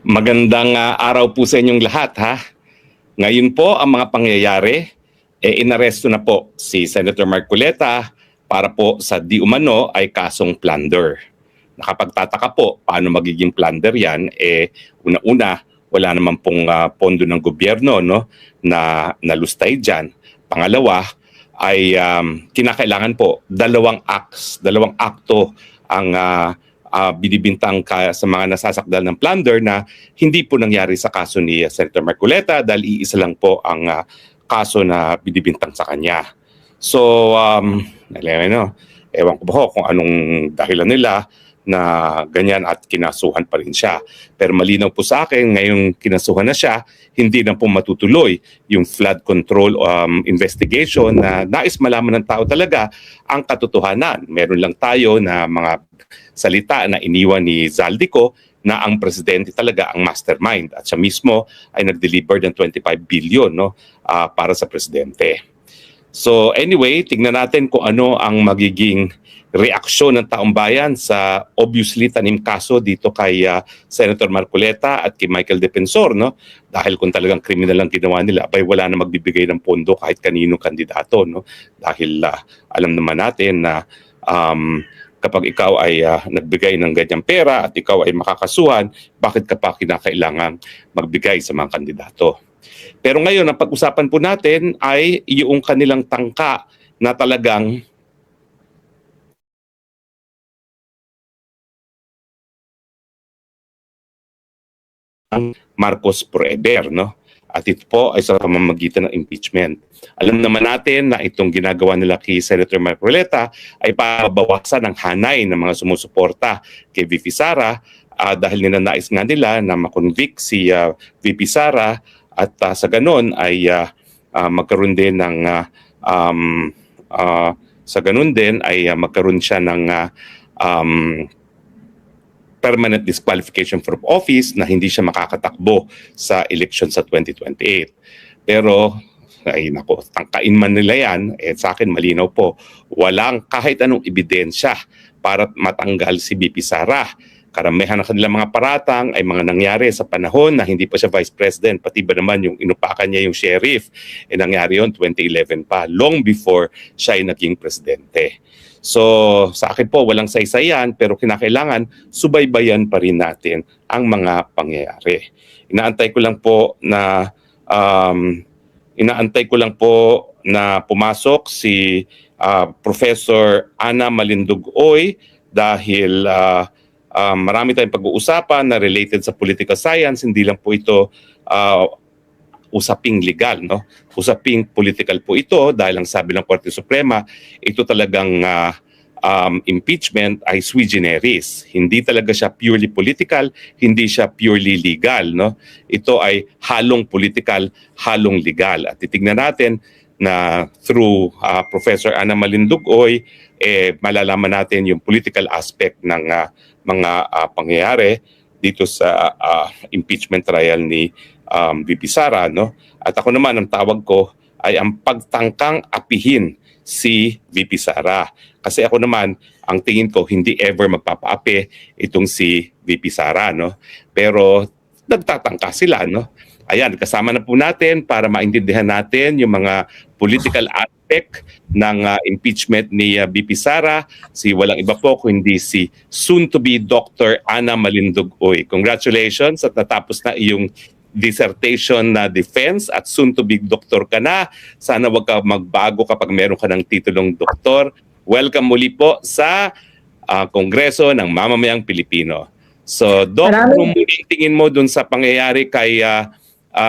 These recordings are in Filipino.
Magandang araw po sa inyong lahat ha. Ngayon po ang mga pangyayari, inaresto na po si Senator Marcoleta para po sa di umano ay kasong plunder. Nakapagtataka po paano magiging plunder yan, una-una wala naman pong pondo ng gobyerno no, na nalustay dyan. Pangalawa ay kinakailangan po dalawang akto ang binibintang sa mga nasasakdal ng plunder na hindi po nangyari sa kaso ni Senator Marcoleta dahil iisa lang po ang kaso na binibintang sa kanya. So, ewan ko ba kung anong dahilan nila na ganyan at kinasuhan pa rin siya. Pero malinaw po sa akin, ngayong kinasuhan na siya, hindi na po matutuloy yung flood control investigation na nais malaman ng tao talaga ang katotohanan. Meron lang tayo na mga salita na iniwan ni Zaldico na ang presidente talaga ang mastermind at siya mismo ay nag-deliver ng 25 billion no, para sa presidente. So anyway, tignan natin kung ano ang magiging reaksyon ng taong bayan sa obviously tanim kaso dito kay Senator Marcoleta at kay Michael Defensor, no? Dahil kung talagang kriminal ang ginawa nila, abay wala na magbibigay ng pondo kahit kaninong kandidato, no? Dahil alam naman natin na kapag ikaw ay nagbigay ng ganyang pera at ikaw ay makakasuhan, bakit ka pa kinakailangang magbigay sa mga kandidato? Pero ngayon, ang pag-usapan po natin ay yung kanilang tangka na talagang Marcos forever, no? At ito po ay sa pamamagitan ng impeachment. Alam naman natin na itong ginagawa nila kay Senator Marcoleta ay pabawasan ng hanay ng mga sumusuporta kay VP Sara dahil ninanais nga nila na makonvict si VP Sara at sa ganon ay magkaroon din ng magkaroon siya ng permanent disqualification from office na hindi siya makakatakbo sa election sa 2028. Pero, ay nako, tangkain man nila yan, sa akin malinaw po, walang kahit anong ebidensya para matanggal si VP Sara. Karamihan ng kanilang mga paratang ay mga nangyari sa panahon na hindi pa siya vice president, pati ba naman yung inupakan niya yung sheriff, nangyari yun 2011 pa, long before siya ay naging presidente. So sa akin po walang saysayan pero kinakailangan subaybayan pa rin natin ang mga pangyayari. Inaantay ko lang po na pumasok si Professor Ana Malindugoy dahil marami tayong pag-uusapan na related sa political science, hindi lang po ito usaping legal, no? Usaping political po ito dahil ang sabi ng Korte Suprema, ito talagang impeachment ay sui generis. Hindi talaga siya purely political, hindi siya purely legal, no? Ito ay halong political, halong legal. At titingnan natin na through Professor Ana Malindugoy, malalaman natin yung political aspect ng mga pangyayari dito sa impeachment trial ni VP Sara, no? At ako naman ang tawag ko ay ang pagtangkang apihin si VP Sara. Kasi ako naman ang tingin ko hindi ever magpapaapi itong si VP Sara, no? Pero nagtatangka sila, no? Ayan, kasama na po natin para maintindihan natin yung mga political aspect ng impeachment ni VP Sara. Si walang iba po kundi si soon-to-be Dr. Ana Malindugoy. Congratulations at natapos na iyong dissertation na defense at soon-to-be doktor ka na. Sana wag ka magbago kapag meron ka ng titulong doktor. Welcome muli po sa Kongreso ng Mamamayang Pilipino. So, Doc, ano muli tingin mo dun sa pangyayari kay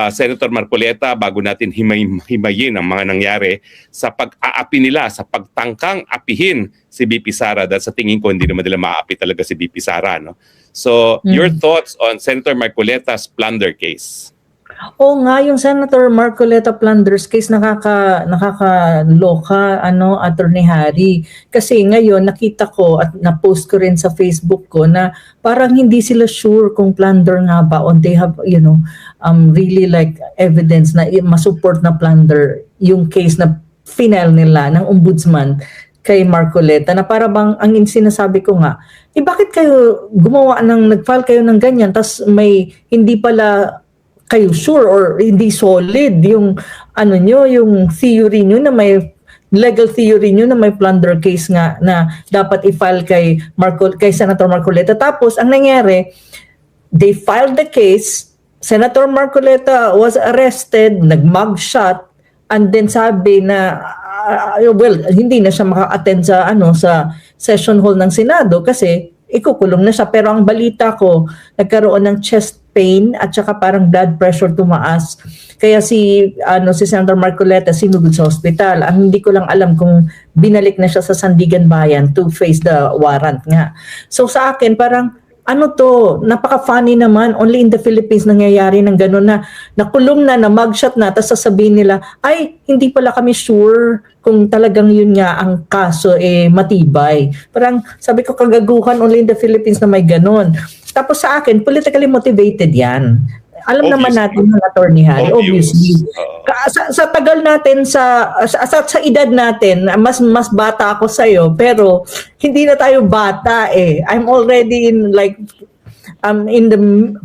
Senator Marcoleta bago natin himayin ang mga nangyari sa pag-aapi nila, sa pagtangkang apihin si VP Sara dahil sa tingin ko hindi naman nila maapi talaga si VP Sara, no? So, your thoughts on Senator Marcoleta's plunder case? Oo nga, yung Senator Marcoleta plunders case nakakaloka, Attorney Harry. Kasi ngayon nakita ko at na-post ko rin sa Facebook ko na parang hindi sila sure kung plunder nga ba or they have, really like evidence na masupport na plunder yung case na final nila ng ombudsman kay Marcoleta na para bang ang sinasabi ko nga, bakit kayo nag-file kayo ng ganyan tas may hindi pala kayo sure or hindi solid yung yung theory nyo na may legal theory nyo na may plunder case nga na dapat i-file kay Senator Marcoleta. Tapos ang nangyari, they filed the case, Senator Marcoleta was arrested, nag-mugshot, and then sabi na hindi na siya maka-attend sa session hall ng Senado kasi ikukulong na siya. Pero ang balita ko, nagkaroon ng chest pain at saka parang blood pressure tumaas. Kaya si Senator Marcoleta sinugod sa hospital. Ang hindi ko lang alam kung binalik na siya sa Sandigan Bayan to face the warrant nga. So sa akin parang napaka-funny naman, only in the Philippines nangyayari ng gano'n na nakulong na mugshot na, tapos sasabihin nila, ay, hindi pala kami sure kung talagang yun nga ang kaso, matibay. Parang, sabi ko, kagaguhan only in the Philippines na may gano'n. Tapos sa akin, politically motivated yan. Alam naman natin ng Attorney Harry, obviously. Sa tagal natin, sa edad natin, mas bata ako sa'yo, pero hindi na tayo bata eh. I'm already in in the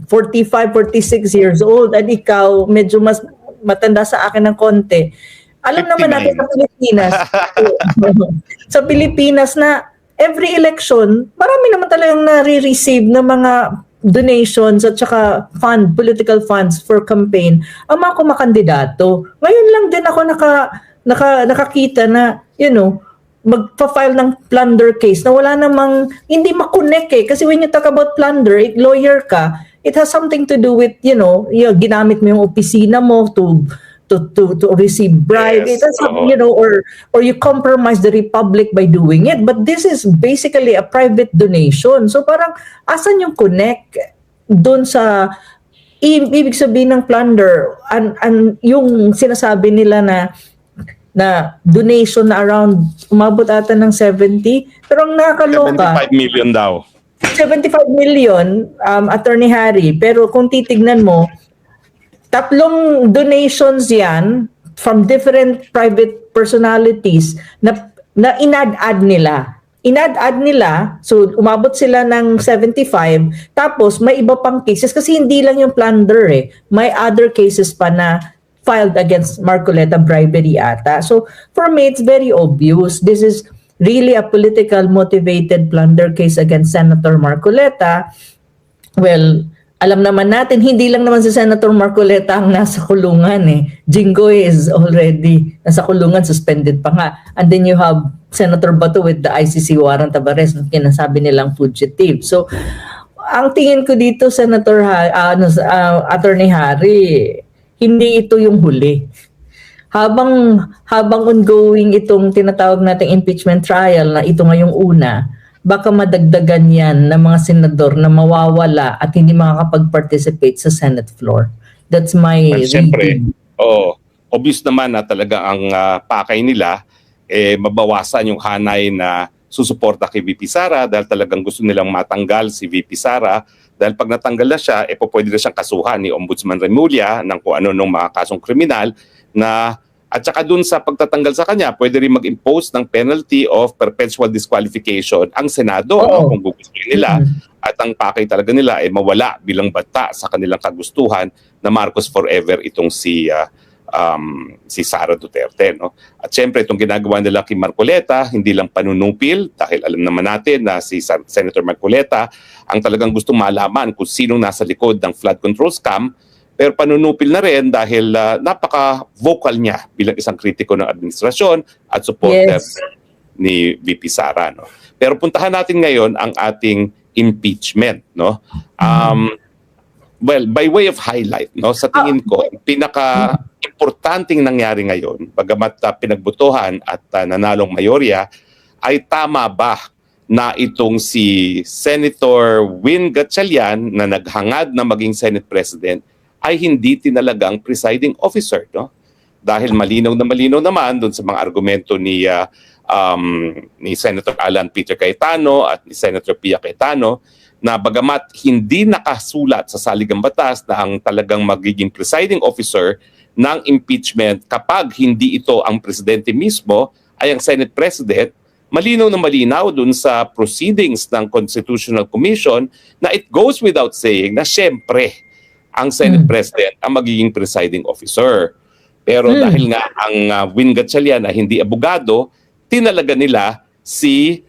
45, 46 years old, and ikaw medyo mas matanda sa akin ng konti. Alam 59. Naman natin sa Pilipinas, sa Pilipinas na every election, marami naman talagang nare-receive ng mga donations at saka political funds for campaign ang mga kumakandidato. Ngayon lang din ako nakakita na, magpa-file ng plunder case na wala namang, hindi makonek eh. Kasi when you talk about plunder, lawyer ka, it has something to do with, ginamit mo yung opisina mo to receive bribe. Yes. It has, or you compromise the republic by doing it. But this is basically a private donation. So parang asan yung connect doon sa ibig sabihin ng plunder and yung sinasabi nila na donation na around umabot ata ng 70, pero ang nakakaloka 75 million daw. 75 million, Attorney Harry, pero kung titignan mo, 3 donations yan from different private personalities na inad-add nila. Inad-add nila, so umabot sila ng 75, tapos may iba pang cases kasi hindi lang yung plunder eh. May other cases pa na filed against Marcoleta, bribery ata. So for me, it's very obvious. This is really a political motivated plunder case against Senator Marcoleta. Well, alam naman natin, hindi lang naman si Senator Marcoleta ang nasa kulungan eh. Jinggoy is already nasa kulungan, suspended pa nga. And then you have Senator Bato with the ICC warrant of arrest na kinasabi nilang fugitive. So, ang tingin ko dito, Attorney Harry, hindi ito yung huli. Habang ongoing itong tinatawag nating impeachment trial na ito ngayong una, baka madagdagan yan ng mga senador na mawawala at hindi makakapag-participate sa Senate floor. That's my Siyempre, obvious naman na talaga ang pakay nila, mabawasan yung hanay na susuporta kay VP Sara dahil talagang gusto nilang matanggal si VP Sara dahil pag natanggal na siya, pwede na siyang kasuhan ni Ombudsman Remulla ng kung ano nung mga kasong kriminal na at saka dun sa pagtatanggal sa kanya, pwede rin mag-impose ng penalty of perpetual disqualification ang Senado kung gugustuhin nila. At ang pakay talaga nila ay mawala bilang bata sa kanilang kagustuhan na Marcos forever itong si Sara Duterte. No? At syempre itong ginagawa nila kay Marcoleta, hindi lang panunupil dahil alam naman natin na si Senator Marcoleta ang talagang gustong malaman kung sinong nasa likod ng flood control scam. Pero panunupil na rin dahil napaka-vocal niya bilang isang kritiko ng administrasyon at supporter ni VP Sara. No? Pero puntahan natin ngayon ang ating impeachment. No? Well, by way of highlight, no, sa tingin ko, pinaka-importanting nangyari ngayon, bagamat pinagbutuhan at nanalong mayorya, ay tama ba na itong si Senator Win Gatchalian na naghangad na maging Senate President ay hindi tinalagang presiding officer, no? Dahil malinaw naman doon sa mga argumento ni Senator Alan Peter Cayetano at ni Senator Pia Cayetano na bagamat hindi nakasulat sa saligang batas na ang talagang magiging presiding officer ng impeachment kapag hindi ito ang presidente mismo ay ang Senate President, malinaw na malinaw dun sa proceedings ng Constitutional Commission na it goes without saying na syempre ang Senate President ang magiging presiding officer. Pero dahil nga ang Win Gatchalian ay hindi abogado, tinalaga nila si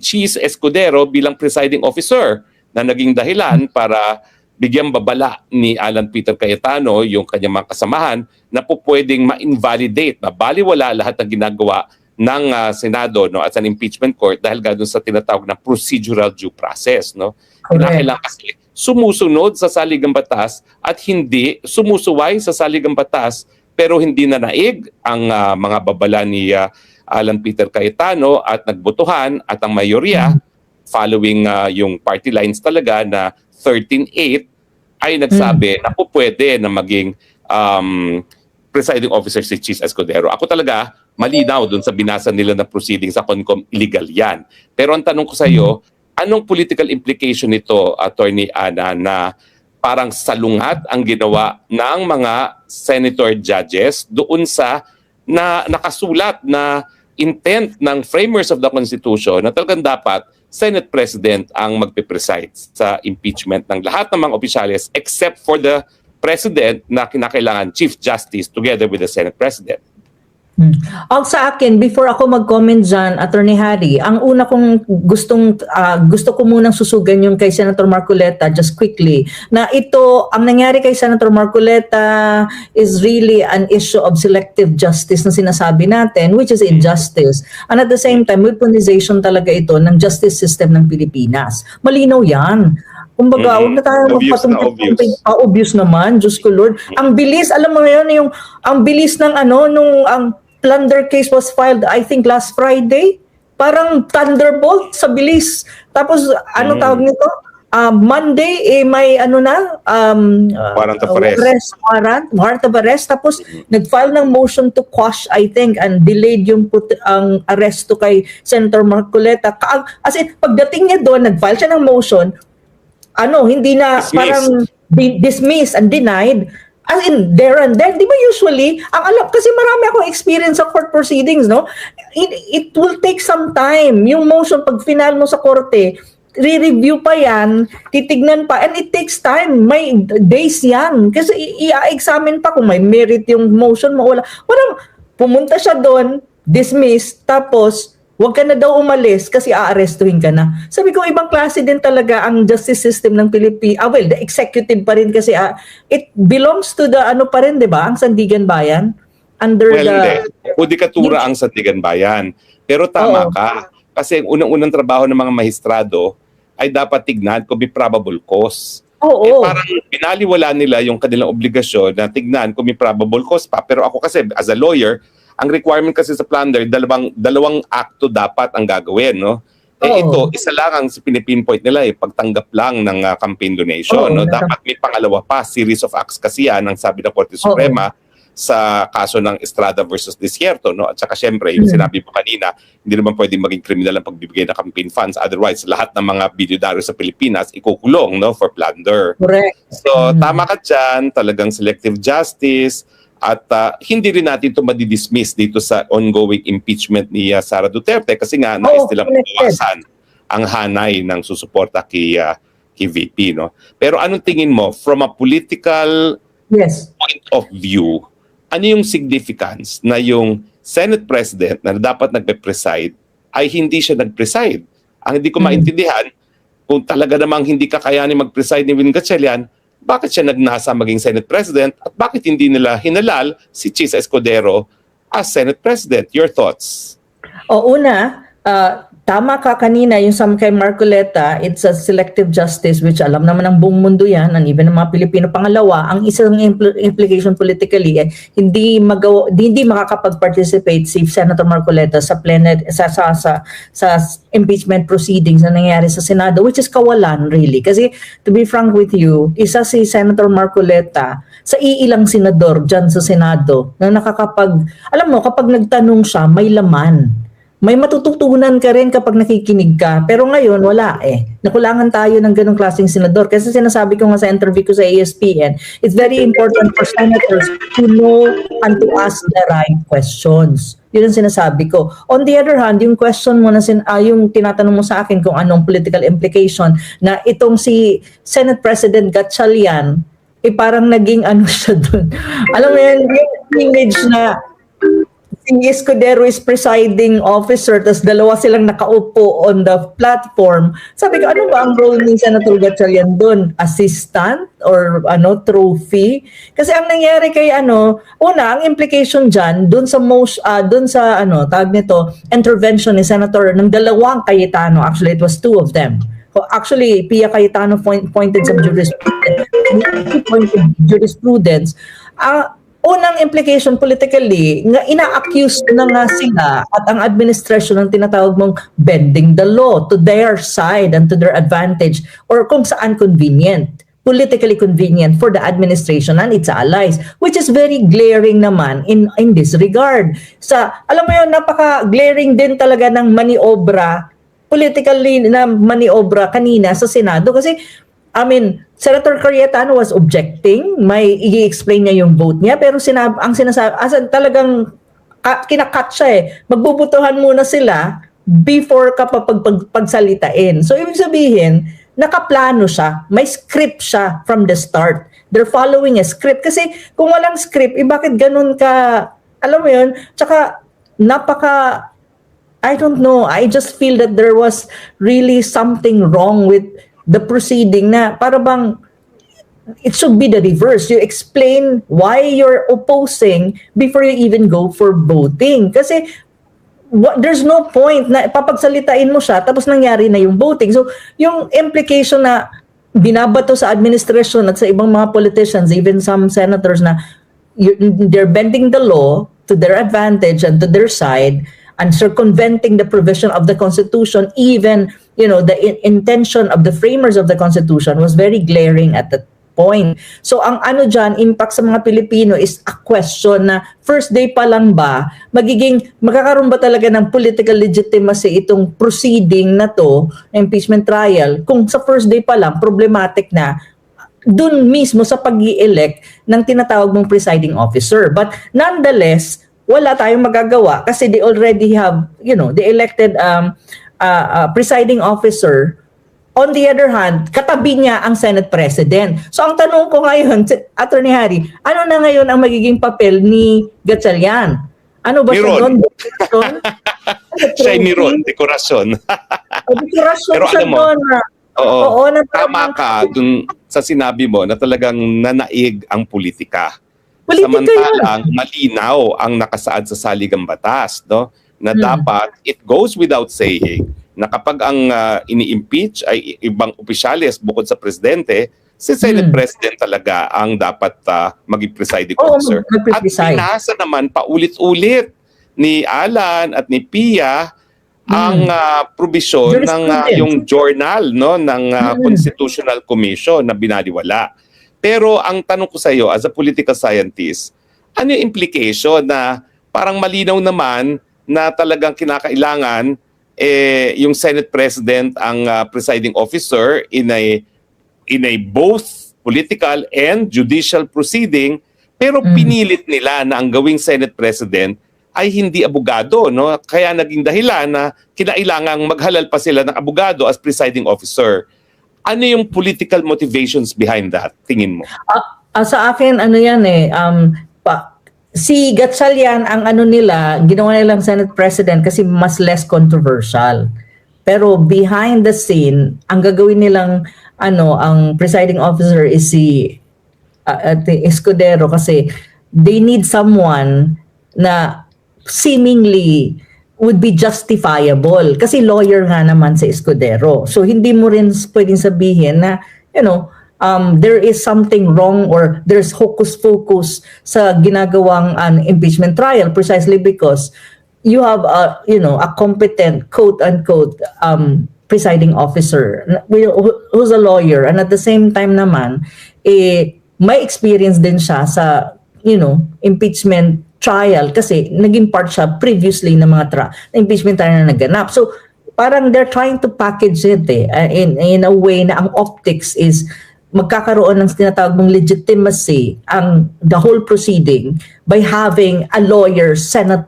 Cheese Escudero bilang presiding officer na naging dahilan para bigyang babala ni Alan Peter Cayetano yung kanyang mga kasamahan na po pwedeng ma-invalidate, mabaliwala lahat ng ginagawa ng Senado no, as an impeachment court dahil ganoon sa tinatawag na procedural due process. No? Kailangan kasi sumusunod sa saligang batas at hindi sumusuway sa saligang batas pero hindi na naig ang mga babala ni Alan Peter Cayetano at nagbotohan at ang mayorya following yung party lines talaga na 13-8 ay nagsabi na po pwede na maging presiding officer si Cheese Escudero. Ako talaga malinaw dun sa binasa nila na proceeding sa CONCOM, illegal yan. Pero ang tanong ko sa iyo, anong political implication nito, Attorney Ana, na parang salungat ang ginawa ng mga senator judges doon sa na nakasulat na intent ng framers of the Constitution na talagang dapat Senate President ang magpe-preside sa impeachment ng lahat ng mga opisyales except for the President na kinakailangan Chief Justice together with the Senate President. Ang sa akin, before ako mag-comment dyan, Attorney Harry, ang una kong gusto ko munang susugan yung kay Senator Marcoleta, just quickly, na ito, ang nangyari kay Senator Marcoleta is really an issue of selective justice na sinasabi natin, which is injustice. And at the same time, weaponization talaga ito ng justice system ng Pilipinas. Malinaw yan. Kumbaga, huwag na tayo magpatungkit. Obvious naman, Diyos ko Lord. Ang bilis, alam mo yun, yung, ang bilis ng ang plunder case was filed, I think last Friday. Parang thunderbolt sa bilis. Tapos, tawag nito? Monday, may warrant of arrest. Warrant of arrest. Tapos, nag-file ng motion to quash, I think, and delayed yung ang arrest to kay Senator Marcoleta. As in, pagdating niya doon, nag-file siya ng motion, hindi na parang dismissed and denied. As in, there and then, di ba usually, ang alam, kasi marami akong experience sa court proceedings, no? It will take some time. Yung motion, pag final mo sa korte, re-review pa yan, titignan pa, and it takes time. May days yan. Kasi i-examine pa kung may merit yung motion mo. Walang, pumunta siya doon, dismiss, tapos, huwag ka na daw umalis kasi aarestuhin ka na. Sabi ko, ibang klase din talaga ang justice system ng Pilipinas. Well, the executive pa rin kasi it belongs to the pa rin, di ba? Ang Sandigan Bayan. Under hindi. Judikatura ang Sandigan Bayan. Pero tama ka. Kasi unang-unang trabaho ng mga mahistrado ay dapat tignan kung may probable cause. Parang pinaliwala nila yung kanilang obligasyon na tignan kung may probable cause pa. Pero ako kasi, as a lawyer, ang requirement kasi sa plunder, dalawang akto dapat ang gagawin, no? Ito, isa lang ang pinipinpoint nila, pagtanggap lang ng campaign donation, no? Dapat may pangalawa pa, series of acts kasi yan, ang sabi ng Korte Suprema sa kaso ng Estrada versus Desierto, no? At saka syempre, yung sinabi mo kanina, hindi naman pwedeng maging kriminal ang pagbibigay ng campaign funds. Otherwise, lahat ng mga bilyonaryo sa Pilipinas ikukulong, no, for plunder. Correct. So, tama ka dyan, talagang selective justice. At hindi rin natin ito madidismiss dito sa ongoing impeachment ni Sara Duterte kasi nga nais nilang mabawasan ang hanay ng susuporta kay VP. No? Pero anong tingin mo, from a political point of view, ano yung significance na yung Senate President na dapat nagpe-preside ay hindi siya nag-preside? Ang hindi ko maintindihan, kung talaga namang hindi kakayanin mag-preside ni Win Gatchalian, bakit siya nagnasa maging Senate President at bakit hindi nila hinalal si Cheese Escudero as Senate President? Your thoughts? Una, tama ka kanina yung sa kay Marcoleta, it's a selective justice which alam naman ng buong mundo yan and even ng mga Pilipino. Pangalawa, ang isang implication politically, hindi makakapag-participate si Senator Marcoleta sa impeachment proceedings na nangyari sa Senado, which is kawalan really. Kasi to be frank with you, isa si Senator Marcoleta sa iilang senador dyan sa Senado na alam mo, kapag nagtanong siya, may laman. may matututunan ka rin kapag nakikinig ka. Pero ngayon, wala eh. Nakulangan tayo ng ganong klaseng senador. Kasi sinasabi ko nga sa interview ko sa ESPN, it's very important for senators to know and to ask the right questions. Yun ang sinasabi ko. On the other hand, yung question mo na yung tinatanong mo sa akin kung anong political implication na itong si Senate President Gatchalian, parang naging ano siya dun. Alam mo yan, yung image na si Escudero is presiding officer, tapos dalawa silang nakaupo on the platform. Sabi ko, ano ba ang role ni Senator Gatchalian doon? Assistant or trophy? Kasi ang nangyari kay una, ang implication dyan, doon sa tawag nito, intervention ni Senator ng dalawang Cayetano. Actually, it was two of them. Actually, Pia Cayetano pointed some jurisprudence. Unang implication politically, nga ina-accuse na nga sila at ang administration ng tinatawag mong bending the law to their side and to their advantage or kung saan convenient, politically convenient for the administration and its allies, which is very glaring naman in this regard. Alam mo yun, napaka-glaring din talaga ng maniobra, politically na maniobra kanina sa Senado kasi Senator Cayetano was objecting, may i-explain niya yung vote niya, pero ang sinasabi, talagang kinakat siya magbubutuhan muna sila before ka pagsalitain. So, ibig sabihin, nakaplano siya, may script siya from the start. They're following a script. Kasi kung walang script, bakit ganun ka, alam mo yun, tsaka I don't know, I just feel that there was really something wrong with the proceeding na para bang it should be the reverse. You explain why you're opposing before you even go for voting. Kasi there's no point na papagsalitain mo siya tapos nangyari na yung voting. So yung implication na binabato sa administration at sa ibang mga politicians, even some senators na they're bending the law to their advantage and to their side and circumventing the provision of the Constitution, even the intention of the framers of the Constitution was very glaring at that point. So ang dyan, impact sa mga Pilipino is a question na first day pa lang ba, magkakaroon ba talaga ng political legitimacy itong proceeding na to, impeachment trial, kung sa first day pa lang, problematic na dun mismo sa pag-i-elect ng tinatawag mong presiding officer. But nonetheless, wala tayong magagawa kasi they already have, the elected presiding officer. On the other hand, katabi niya ang Senate President. So ang tanong ko ngayon, Attorney Harry, ano na ngayon ang magiging papel ni Gatchalian? Ano ba siya doon? Siya ay Miron, dekorasyon. Dekorasyon pero siya alam mo, doon. Oo, tama ka dun sa sinabi mo na talagang nanaig ang politika. Samantalang malinaw ang nakasaad sa saligang batas, no? Na dapat it goes without saying na kapag ang ini-impeach ay ibang opisyales bukod sa presidente, si Senate President talaga ang dapat maging presiding officer. At pinasa naman paulit-ulit ni Alan at ni Pia ang probisyon ng yung journal ng Constitutional Commission na binaliwala. Pero ang tanong ko sa iyo as a political scientist, ano yung implication na parang malinaw naman na talagang kinakailangan yung Senate President ang presiding officer in a both political and judicial proceeding, pero pinilit nila na ang gawing Senate President ay hindi abogado, no? Kaya naging dahilan na kinailangang maghalal pa sila ng abogado as presiding officer. Ano yung political motivations behind that, tingin mo? Sa akin, si Gatchalian, ang ginawa nilang Senate President kasi mas less controversial. Pero behind the scene, ang gagawin nilang, ang presiding officer is si Escudero kasi they need someone na seemingly would be justifiable kasi lawyer nga naman si Escudero. So hindi mo rin pwedeng sabihin na there is something wrong or there's hocus-pocus sa ginagawang impeachment trial precisely because you have a competent quote-unquote presiding officer who's a lawyer and at the same time naman may experience din siya sa impeachment trial kasi naging part siya previously ng mga impeachment trial na naganap. So parang they're trying to package it in a way na ang optics is magkakaroon ng tinatawag mong legitimacy ang the whole proceeding by having a lawyer senator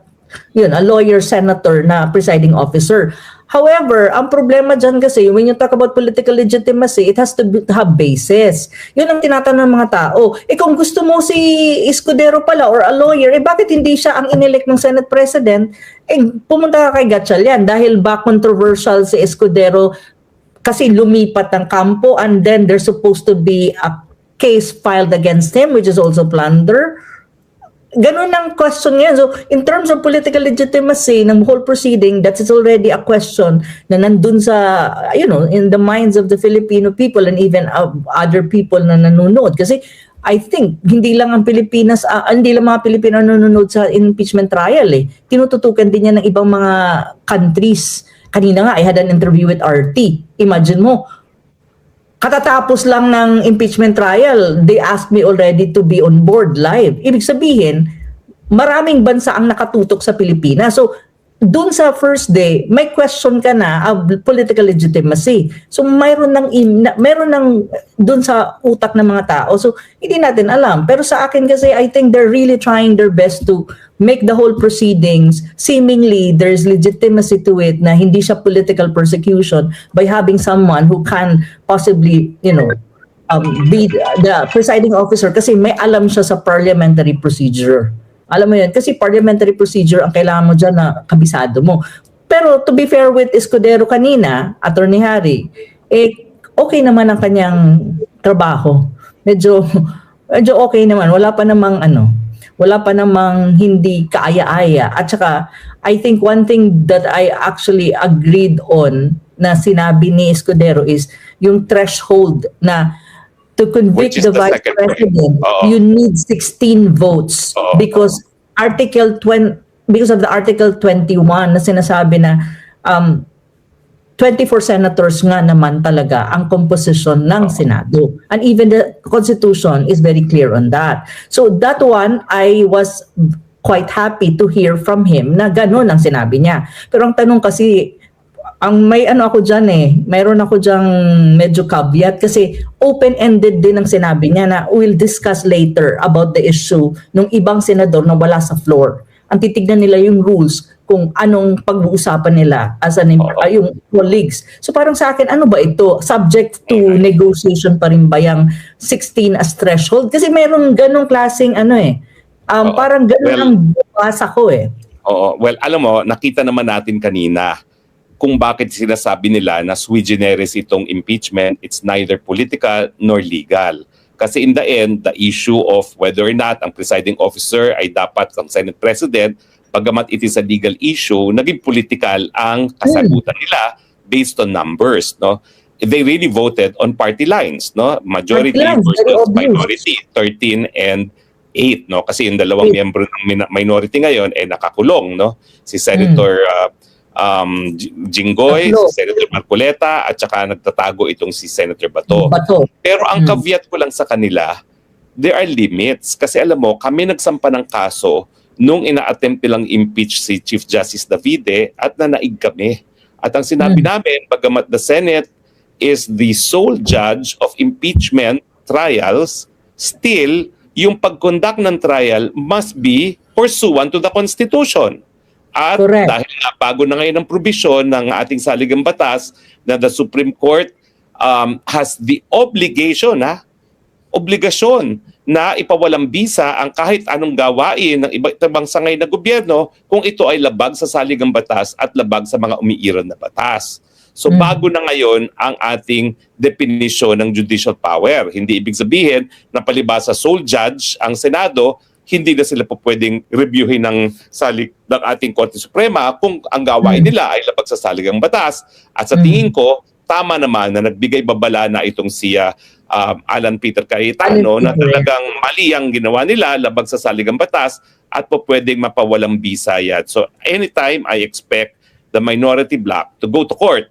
na presiding officer. However, ang problema dyan kasi, when you talk about political legitimacy, it has to have basis. Yun ang tinatanong ng mga tao. Kung gusto mo si Escudero pala or a lawyer, bakit hindi siya ang inelect ng Senate President? Pumunta ka kay Gatchalian dahil ba controversial si Escudero kasi lumipat ng kampo and then there's supposed to be a case filed against him which is also plunder. Ganun ang question ngayon. So, in terms of political legitimacy ng whole proceeding, that is already a question na nandun sa, in the minds of the Filipino people and even other people na nanonood. Kasi, I think, hindi lang ang Pilipinas, hindi lang mga Pilipino nanonood sa impeachment trial Tinututukan din niya ng ibang mga countries. Kanina nga, I had an interview with RT. Imagine mo, katatapos lang ng impeachment trial, they asked me already to be on board live. Ibig sabihin, maraming bansa ang nakatutok sa Pilipinas. So, dun sa first day, may question ka na of political legitimacy. So, mayroon ng dun sa utak ng mga tao. So, hindi natin alam. Pero sa akin kasi, I think they're really trying their best to make the whole proceedings, seemingly there's legitimacy to it na hindi siya political persecution by having someone who can possibly, be the presiding officer kasi may alam siya sa parliamentary procedure. Alam mo yun, kasi parliamentary procedure ang kailangan mo dyan na kabisado mo. Pero to be fair with Escudero kanina, Attorney Harry, okay naman ang kanyang trabaho. Medyo okay naman. Wala pa namang hindi kaaya-aya. At saka, I think one thing that I actually agreed on na sinabi ni Escudero is yung threshold na to convict the Vice President, you need 16 votes because because of the Article 21 na sinasabi na 24 senators nga naman talaga ang composition ng Senado. And even the Constitution is very clear on that. So that one, I was quite happy to hear from him na ganun ang sinabi niya. Pero ang tanong kasi, mayroon ako dyan medyo caveat kasi open-ended din ang sinabi niya na we'll discuss later about the issue ng ibang senador na wala sa floor. Ang titignan nila yung rules kung anong pag-uusapan nila as yung colleagues. So parang sa akin, ano ba ito? Subject to negotiation pa rin ba yung 16 as threshold? Kasi mayroon ganong klaseng parang ganon ang basa ko Oo. Well, alam mo, nakita naman natin kanina kung bakit sinasabi nila na sui generis itong impeachment. It's neither political nor legal. Kasi in the end, the issue of whether or not ang presiding officer ay dapat ang Senate President, pagamat it is a legal issue, naging political ang kasagutan nila based on numbers. No? They really voted on party lines. No? Majority versus minority, 13 and 8. No? Kasi yung dalawang miyembro ng minority ngayon ay nakakulong. No? Si Senator Jinggoy, si Senator Marcoleta, at saka nagtatago itong si Senator Bato. Pero ang caveat ko lang sa kanila, there are limits. Kasi alam mo, kami nagsampa ng kaso nung ina-attempt nilang impeach si Chief Justice Davide at nanaig kami. At ang sinabi namin, bagamat the Senate is the sole judge of impeachment trials, still, yung pag-conduct ng trial must be pursuant to the Constitution. At dahil nga bago na ngayon ang provision ng ating saligang batas na the Supreme Court has the obligasyon na ipawalang bisa ang kahit anong gawain ng ibang sangay na gobyerno kung ito ay labag sa saligang batas at labag sa mga umiiral na batas. So bago na ngayon ang ating definition ng judicial power. Hindi ibig sabihin na palibasa sole judge ang Senado, hindi na sila po pwedeng reviewin ng ating Korte Suprema kung ang gawain nila ay labag sa saligang batas. At sa tingin ko, tama naman na nagbigay babala na itong si Alan Peter Cayetano na talagang mali ang ginawa nila, labag sa saligang batas at po pwedeng mapawalang bisa yan. So anytime I expect the minority bloc to go to court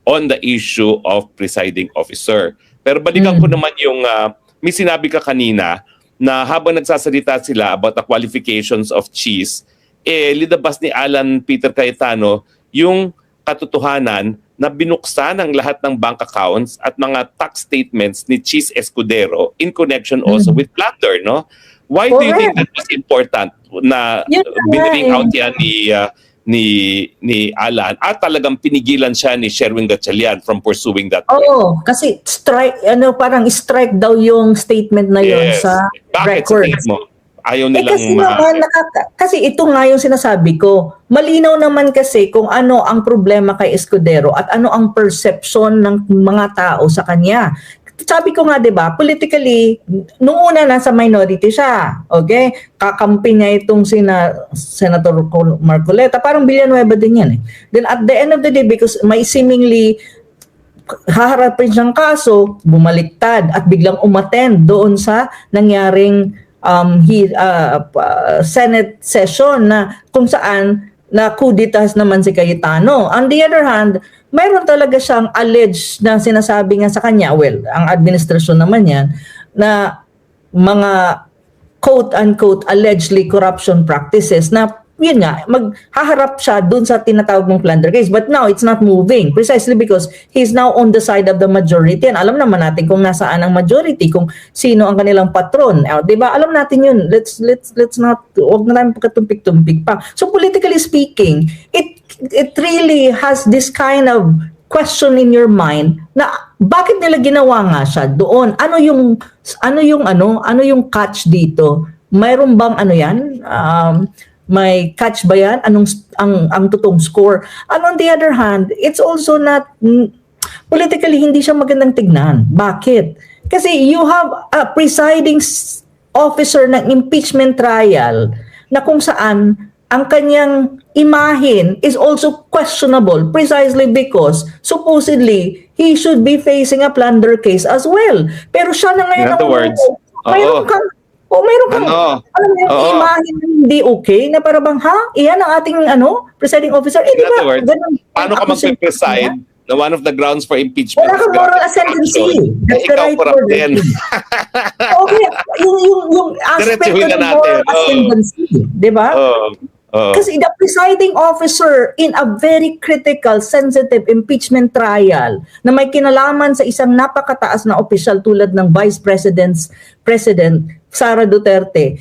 on the issue of presiding officer. Pero balikan ko naman yung may sinabi ka kanina na habang nagsasalita sila about the qualifications of Cheese, lidabas ni Alan Peter Cayetano yung katotohanan na binuksan ang lahat ng bank accounts at mga tax statements ni Cheese Escudero in connection also with plunder, no? Why do you think that was important na Yun na nga biniling eh. out yan ni Alan at talagang pinigilan siya ni Sherwin Gatchalian from pursuing that way? Oo, kasi parang strike daw yung statement na yun Yes. sa Bakit sa records. tingin mo? Ayaw nilang Kasi naman, kasi ito nga yung sinasabi ko. Malinaw naman kasi kung ano ang problema kay Escudero at ano ang perception ng mga tao sa kanya. Sabi ko nga, 'di ba, politically, nung una nasa minority siya. Okay? Kakampi niya itong Senator Marcoleta. Parang Villanueva din yan eh. Then at the end of the day, because may seemingly haharapin siyang kaso, bumaliktad at biglang umattend doon sa nangyaring Senate session na kung saan na kuditas naman si Cayetano. On the other hand, mayroon talaga siyang alleged na sinasabi nga sa kanya, well, ang administrasyon naman yan, na mga quote-unquote allegedly corruption practices na yun nga, maghaharap siya dun sa tinatawag mong plunder case. But now, it's not moving precisely because he's now on the side of the majority. And alam naman natin kung nasaan ang majority, kung sino ang kanilang patron. Diba? Alam natin yun. Let's not, huwag na namin pagkatumpik-tumpik pa. So politically speaking, it really has this kind of question in your mind na bakit nila ginawa nga siya doon? Ano yung catch dito? Mayroon bang ano yan? May catch ba yan? Ang totoong score? And on the other hand, it's also not, politically, hindi siya magandang tignan. Bakit? Kasi you have a presiding officer ng impeachment trial na kung saan ang kanyang imahin is also questionable precisely because supposedly he should be facing a plunder case as well. Pero siya na ngayon In other words, mayroon kang alam mo yung imahin na hindi okay, na para bang, iyan ang ating presiding officer. In other words, paano ka mag-preside na one of the grounds for impeachment? Wala kang moral ascendancy. That's the right word. Okay, yung aspect ng moral ascendancy, di ba? Kasi the presiding officer in a very critical, sensitive impeachment trial na may kinalaman sa isang napakataas na opisyal tulad ng Vice President Sara Duterte,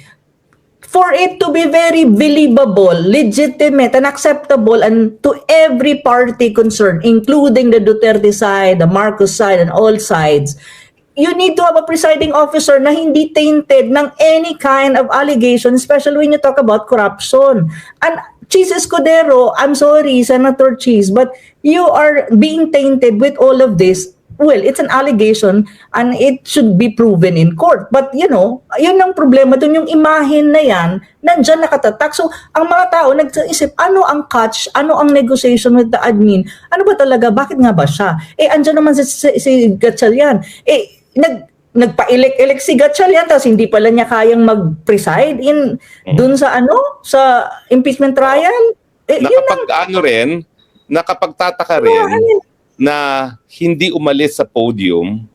for it to be very believable, legitimate, and acceptable and to every party concerned, including the Duterte side, the Marcos side, and all sides, you need to have a presiding officer na hindi tainted ng any kind of allegation, especially when you talk about corruption. And Cheese Escudero, I'm sorry, Senator Cheese, but you are being tainted with all of this. Well, it's an allegation and it should be proven in court. But yun ang problema dun, yung imahin na yan, nandyan nakatatak. So, ang mga tao nag-isip, ano ang catch, ano ang negotiation with the admin, ano ba talaga, bakit nga ba siya? Andyan naman si Gatchalian. Nagpa-elect si Gatchalian, tapos hindi pala niya kayang mag-preside dun sa sa impeachment trial. Nakapagtataka rin na hindi umalis sa podium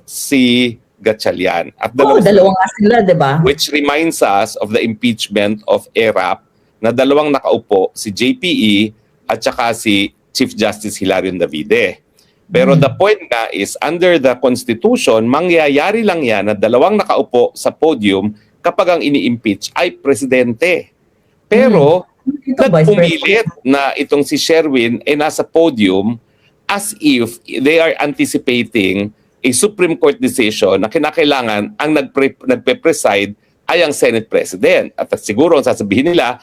si Gatchalian. At dalawang nga sila, di ba? Which reminds us of the impeachment of ERAP na dalawang nakaupo, si JPE at saka si Chief Justice Hilarion Davide. Pero the point nga is, under the Constitution, mangyayari lang yan na dalawang nakaupo sa podium kapag ang ini-impeach ay presidente. Pero, nagpumilit na itong si Sherwin ay nasa podium as if they are anticipating a Supreme Court decision na kinakailangan ang nagpe-preside ay ang Senate President. At siguro ang sasabihin nila,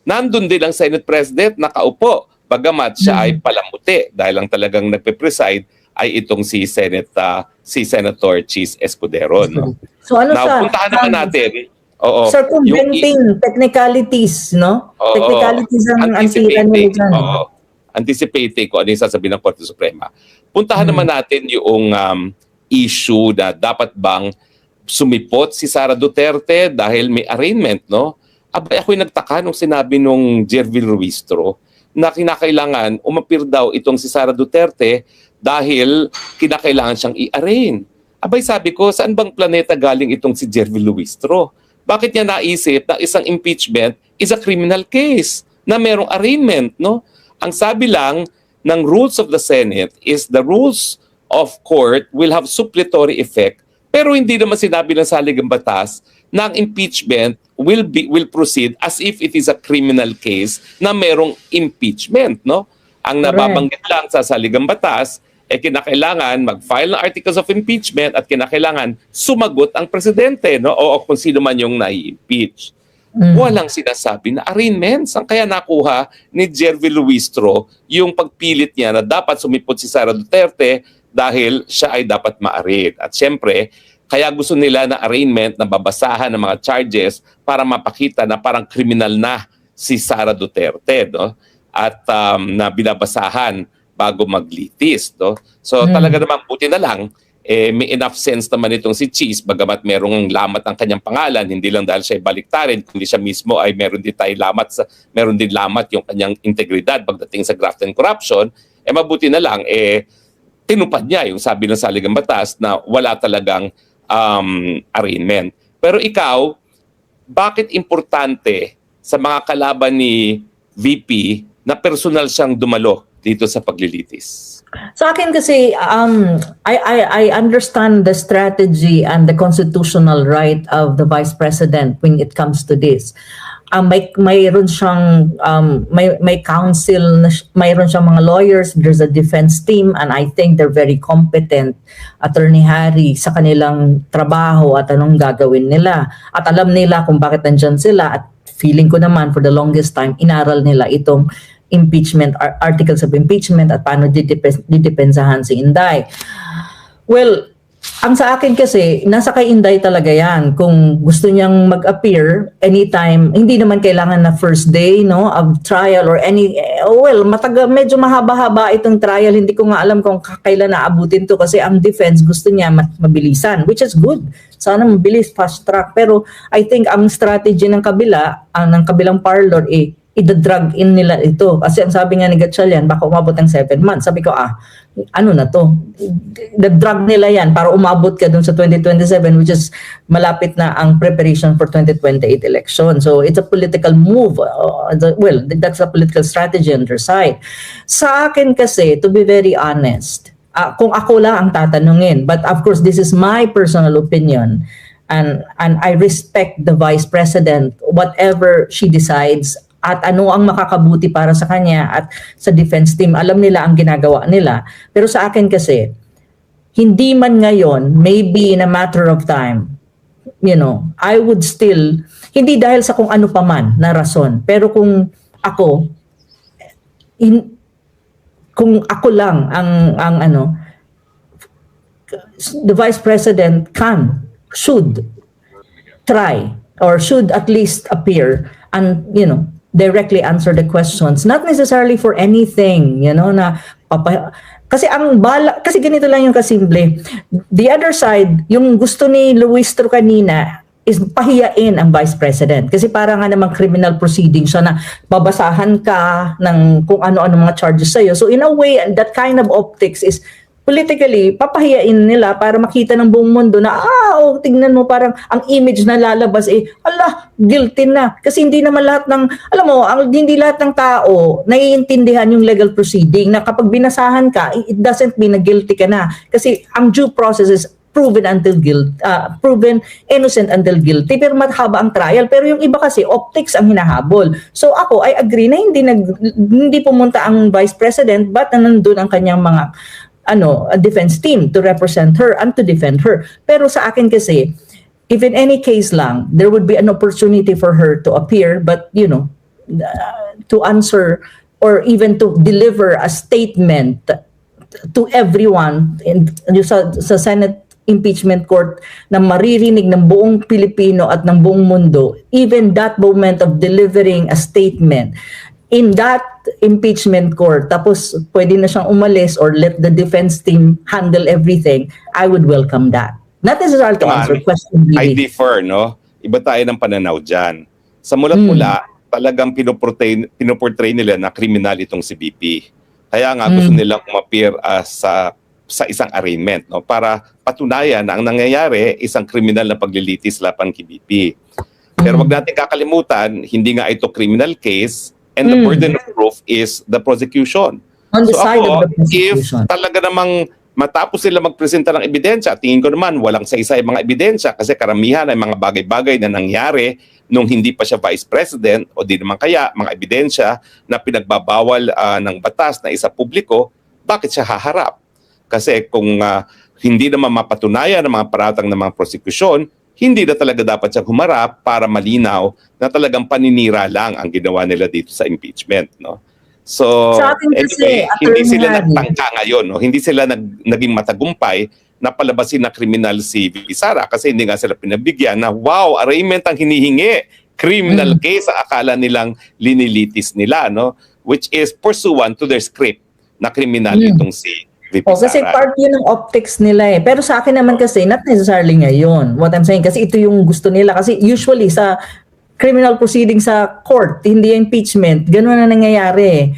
nandun din ang Senate President nakaupo, bagamat siya ay palamuti dahil ang talagang nagpe-preside ay itong si Senator Cheese Escudero. No? So puntahan naman natin. Circumventing technicalities, no? Technicalities ang ansira nila dyan. Anticipating kung ano yung sasabihin ng Korte Suprema. Puntahan naman natin yung issue na dapat bang sumipot si Sara Duterte dahil may arraignment, no? Ako'y nagtaka nung sinabi nung Jervil Ruistro na kinakailangan umapir daw itong si Sara Duterte dahil kinakailangan siyang i-arraign. Abay sabi ko, saan bang planeta galing itong si Jervy Luistro? Bakit niya naisip na isang impeachment is a criminal case na merong arraignment, no? Ang sabi lang ng rules of the Senate is the rules of court will have suppletory effect, pero hindi naman sinabi ng saligang batas na ang impeachment will proceed as if it is a criminal case na merong impeachment, no? Ang nababanggit lang sa saligang batas kinakailangan mag-file ng articles of impeachment at kinakailangan sumagot ang presidente, no? O kung sino man yung nai-impeach. Walang sinasabi na arraignments. Ang kaya nakuha ni Jervy Luistro yung pagpilit niya na dapat sumipot si Sara Duterte dahil siya ay dapat ma-arraign. At syempre, kaya gusto nila na arraignment na babasahan ng mga charges para mapakita na parang kriminal na si Sara Duterte, no? At na binabasahan bago maglitis, no? So talaga namang buti na lang may enough sense naman itong si Cheese, bagamat merong lamat ang kanyang pangalan, hindi lang dahil siya ay baliktarin, kundi siya mismo ay meron din lamat yung kanyang integridad pagdating sa graft and corruption. Mabuti na lang tinupad niya yung sabi ng saligang batas na wala talagang arraignment. Pero ikaw, bakit importante sa mga kalaban ni VP na personal siyang dumalo dito sa paglilitis? Sa akin kasi, I understand the strategy and the constitutional right of the Vice President when it comes to this. Mayroon siyang may counsel, mayroon siyang mga lawyers, there's a defense team, and I think they're very competent, Attorney Harry, sa kanilang trabaho at anong gagawin nila. At alam nila kung bakit nandyan sila, at feeling ko naman for the longest time, inaral nila itong impeachment, articles of impeachment at paano didepensahan si Inday. Well, ang sa akin kasi, nasa kay Inday talaga yan. Kung gusto niyang mag-appear anytime, hindi naman kailangan na first day, no, of trial or any, medyo mahaba-haba itong trial. Hindi ko nga alam kung kailan naabutin to kasi ang defense gusto niya mabilisan, which is good. Sana mabilis, fast track. Pero I think ang strategy ng kabilang parlor i-drag in nila ito. Kasi ang sabi nga ni Gatchalian, baka umabot ng 7 months. Sabi ko, ano na to? The-drag nila yan para umabot ka dun sa 2027, which is malapit na ang preparation for 2028 election. So it's a political move. That's a political strategy on their side. Sa akin kasi, to be very honest, kung ako lang ang tatanungin, but of course, this is my personal opinion, and I respect the Vice President, whatever she decides, at ano ang makakabuti para sa kanya at sa defense team. Alam nila ang ginagawa nila. Pero sa akin kasi, hindi man ngayon, maybe in a matter of time, I would still, hindi dahil sa kung ano pa man na rason, pero kung ako lang the Vice President should try or should at least appear and, directly answer the questions, not necessarily for anything, kasi ganito lang yung kasimple. The other side, yung gusto ni Luistro kanina is pahiyain ang Vice President. Kasi para nga namang criminal proceeding siya na babasahan ka ng kung ano-ano mga charges sa'yo. So in a way, that kind of optics is politically, papahiyain nila para makita ng buong mundo na, tignan mo, parang ang image na lalabas guilty na. Kasi hindi naman lahat ng, hindi lahat ng tao naiintindihan yung legal proceeding na kapag binasahan ka, it doesn't mean na guilty ka na. Kasi ang due process is proven innocent until guilty, pero mahaba ang trial. Pero yung iba kasi, optics ang hinahabol. So ako, I agree na hindi pumunta ang Vice President, but nandun ang kanyang mga a defense team to represent her and to defend her. Pero sa akin kasi, if in any case lang, there would be an opportunity for her to appear, but to answer or even to deliver a statement to everyone sa Senate impeachment court na maririnig ng buong Pilipino at ng buong mundo, even that moment of delivering a statement in that impeachment court, tapos pwede na siyang umalis or let the defense team handle everything, I would welcome that. Not necessarily to answer question. I differ, no? Iba tayo ng pananaw dyan. Sa mulat-mula, talagang pinoportray nila na kriminal itong si BP. Kaya nga gusto nilang umappear as sa isang arraignment, no, para patunayan na ang nangyayari isang kriminal na paglilitis laban kay BP. Pero wag natin kakalimutan, hindi nga ito criminal case and the burden of proof is the prosecution. On the So side ako, of the prosecution. if talaga namang matapos sila magpresenta ng ebidensya, tingin ko naman walang saysay mga ebidensya kasi karamihan ay mga bagay-bagay na nangyari nung hindi pa siya vice president o di naman kaya mga ebidensya na pinagbabawal ng batas na isa publiko, bakit siya haharap? Kasi kung hindi naman mapatunayan ng mga paratang ng mga prosekusyon, hindi na talaga dapat siya humarap para malinaw na talagang paninira lang ang ginawa nila dito sa impeachment, no? So, Sa akin kasi, anyway, hindi sila Attorney Harry, nagtangka ngayon, no? Hindi sila naging matagumpay na palabasin na kriminal si VP Sara kasi hindi nga sila pinabigyan na wow, arraignment ang hinihingi. Criminal case ang akala nilang linilitis nila, no? Which is pursuant to their script na kriminal itong si VP kasi Sara. part yun ng optics nila eh. Pero sa akin naman kasi, not necessarily ngayon. What I'm saying, kasi ito yung gusto nila. Kasi usually sa criminal proceeding sa court, hindi impeachment, gano'n na nangyayari.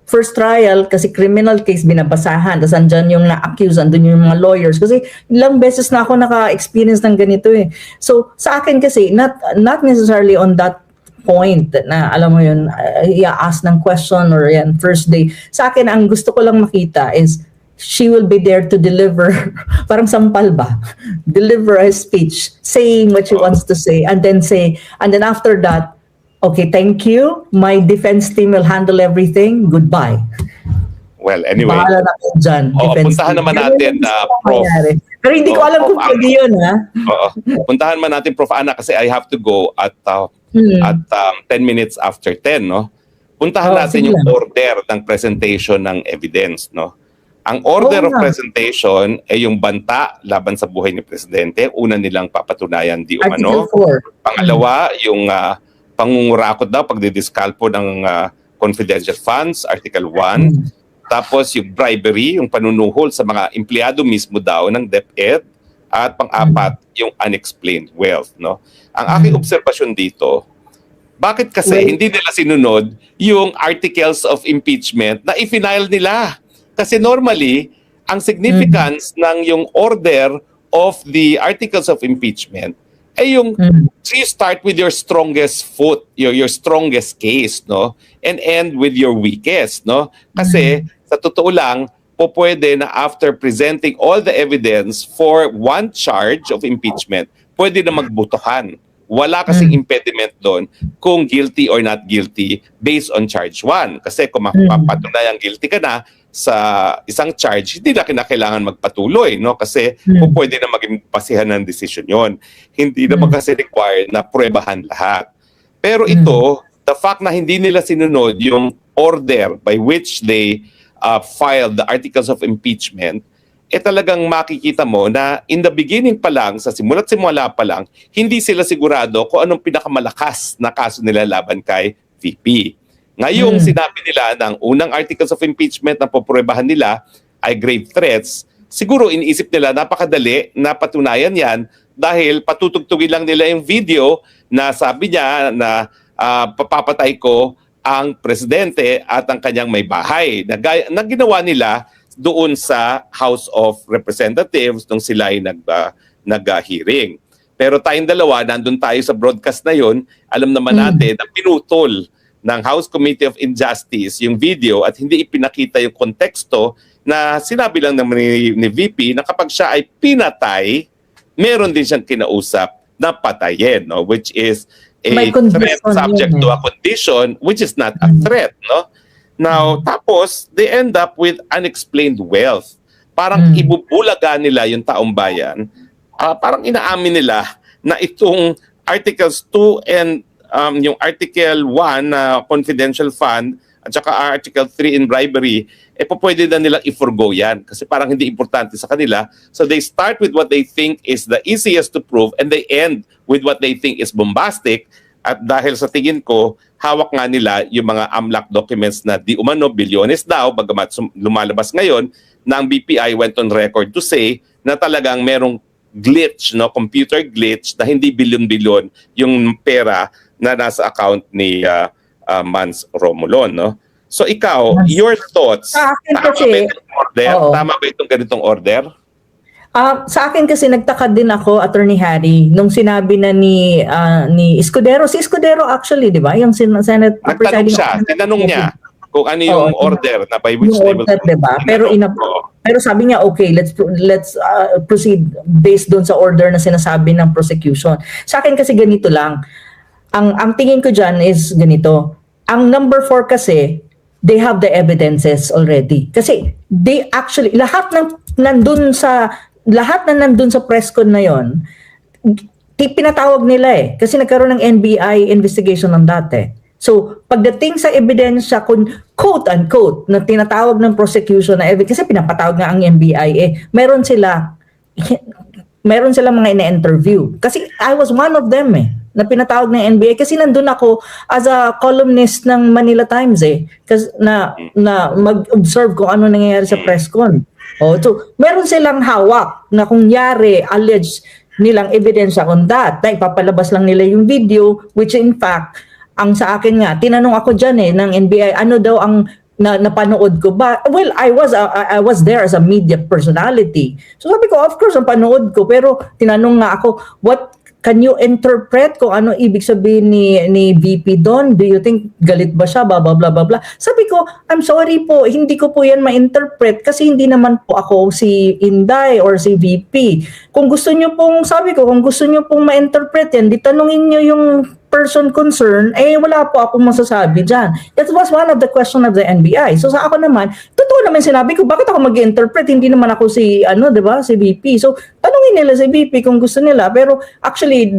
First trial, kasi criminal case binabasahan, tapos andyan yung na-accuse, andun yung mga lawyers. Kasi ilang beses na ako naka-experience ng ganito eh. So sa akin kasi, not necessarily on that point na alam mo yun, i-ask ng question or yan, first day. Sa akin, ang gusto ko lang makita is she will be there to deliver, parang sampal ba? Deliver a speech, saying what she wants to say, and then after that, okay, thank you, my defense team will handle everything, goodbye. Well, anyway. Bahala na kayo dyan, defense puntahan team. naman natin, Prof. Mangyari. Pero hindi ko alam kung pwede yun, ha? Oo. Puntahan man natin, Prof. Ana, kasi I have to go at 10 minutes after 10, no? Puntahan natin sige yung lang. order ng presentation ng evidence, no? Ang order of presentation ay yung banta laban sa buhay ni Presidente. Una nilang papatunayan di umano. Article 4. Pangalawa, yung pangungurakot daw, pagdidiskalpo ng confidential funds, Article 1. Tapos yung bribery, yung panunuhol sa mga empleyado mismo daw ng DepEd. At pang-apat, yung unexplained wealth, no? Ang aking obserbasyon dito, bakit kasi hindi nila sinunod yung articles of impeachment na i-file nila? Kasi normally, ang significance ng yung order of the articles of impeachment ay yung so you start with your strongest foot, your strongest case, no? And end with your weakest, no? Kasi sa totoo lang, pwede na after presenting all the evidence for one charge of impeachment, pwede na magbutuhan. Wala kasing impediment doon kung guilty or not guilty based on charge 1. Kasi kung mapapatunayang guilty ka na sa isang charge, hindi na kinakailangan magpatuloy, no? Kasi pwede na maging basihan ng decision yon. Hindi na kasi required na pruebahan lahat. Pero ito, the fact na hindi nila sinunod yung order by which they filed the articles of impeachment, talagang makikita mo na in the beginning pa lang, sa simula't simula pa lang, hindi sila sigurado kung anong pinakamalakas na kaso nila laban kay VP. Ngayong sinabi nila ng unang articles of impeachment na popruebahan nila ay grave threats, siguro iniisip nila napakadali na patunayan yan dahil patutugtugin lang nila yung video na sabi niya na papapatay ko ang presidente at ang kanyang may bahay na ginawa nila doon sa House of Representatives nung sila ay nag-hearing. Pero tayong dalawa, nandun tayo sa broadcast na yun, alam naman natin na pinutol ng House Committee of Injustice yung video at hindi ipinakita yung konteksto na sinabi lang naman ni VP na kapag siya ay pinatay, meron din siyang kinausap na patayin, no? Which is a threat subject to a condition which is not a threat, no? Now, tapos, they end up with unexplained wealth. Parang ibubulaga nila yung taong bayan. Parang inaamin nila na itong Articles 2 and yung Article 1 na confidential fund at saka Article 3 in bribery, pwede na nilang i-forgo yan kasi parang hindi importante sa kanila. So they start with what they think is the easiest to prove and they end with what they think is bombastic. At dahil sa tingin ko, hawak nga nila yung mga AMLAC documents na di umano bilyones daw, bagamat lumalabas ngayon, na ang BPI went on record to say na talagang merong glitch, no, computer glitch na hindi bilyon-bilyon yung pera na nasa account ni Mans Romulon, no. So ikaw, your thoughts, Sa akin tama kasi, ba itong order? oo. Tama ba itong ganitong order? Sa akin kasi nagtaka din ako, Attorney Harry, nung sinabi na ni Escudero, si Escudero actually, di ba? Yung Senate Nagtanong presiding siya, tinanong niya kung ano Oo, yung order na by which yung they will... order, di ba? Pero pero sabi niya, okay, let's proceed based doon sa order na sinasabi ng prosecution. Sa akin kasi ganito lang. Ang tingin ko diyan is ganito. Ang number 4 kasi, they have the evidences already. Kasi they actually lahat na nandun sa press con na 'yon, pinatawag nila kasi nagkaroon ng NBI investigation ng dati. So, pagdating sa ebidensya, quote-unquote, na tinatawag ng prosecution na evidence, kasi pinapatawag nga ang NBI, meron sila mga ina-interview. Kasi I was one of them na pinatawag ng NBI kasi nandun ako as a columnist ng Manila Times kasi na mag-observe kung ano nangyayari sa press con. So, meron silang hawak na kunyari alleged nilang ebidensya on that. Na ipapalabas lang nila yung video, which in fact, ang sa akin nga, tinanong ako dyan ng NBI, ano daw ang napanood ko ba? Well, I was there as a media personality. So sabi ko, of course, ang panood ko. Pero tinanong nga ako, what can you interpret kung ano ibig sabihin ni VP doon? Do you think galit ba siya? Blah, blah, blah, blah, blah. Sabi ko, I'm sorry po, hindi ko po yan ma-interpret kasi hindi naman po ako si Inday or si VP. Kung gusto nyo pong, sabi ko, kung gusto nyo pong ma-interpret yan, di tanungin nyo yung person concerned, wala po akong masasabi dyan. That was one of the question of the NBI. So sa ako naman, totoo naman sinabi ko, bakit ako mag-interpret? Hindi naman ako si, di ba, si VP. So tanungin nila si VP kung gusto nila. Pero actually,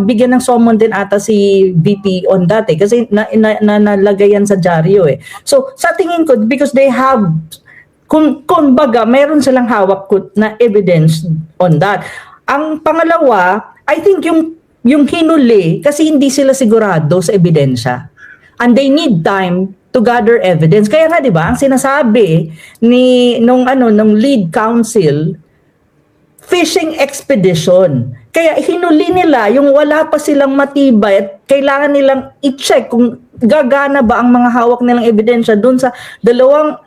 bigyan ng summon din ata si VP on that kasi nalagay yan sa dyaryo So sa tingin ko, because they have, kung baga, meron silang hawak na evidence on that. Ang pangalawa, I think yung hinuli kasi hindi sila sigurado sa ebidensya. And they need time to gather evidence. Kaya nga 'di ba, ang sinasabi nung lead counsel, fishing expedition. Kaya hinuli nila yung wala pa silang matibay at kailangan nilang i-check kung gagana ba ang mga hawak nilang ebidensya doon sa dalawa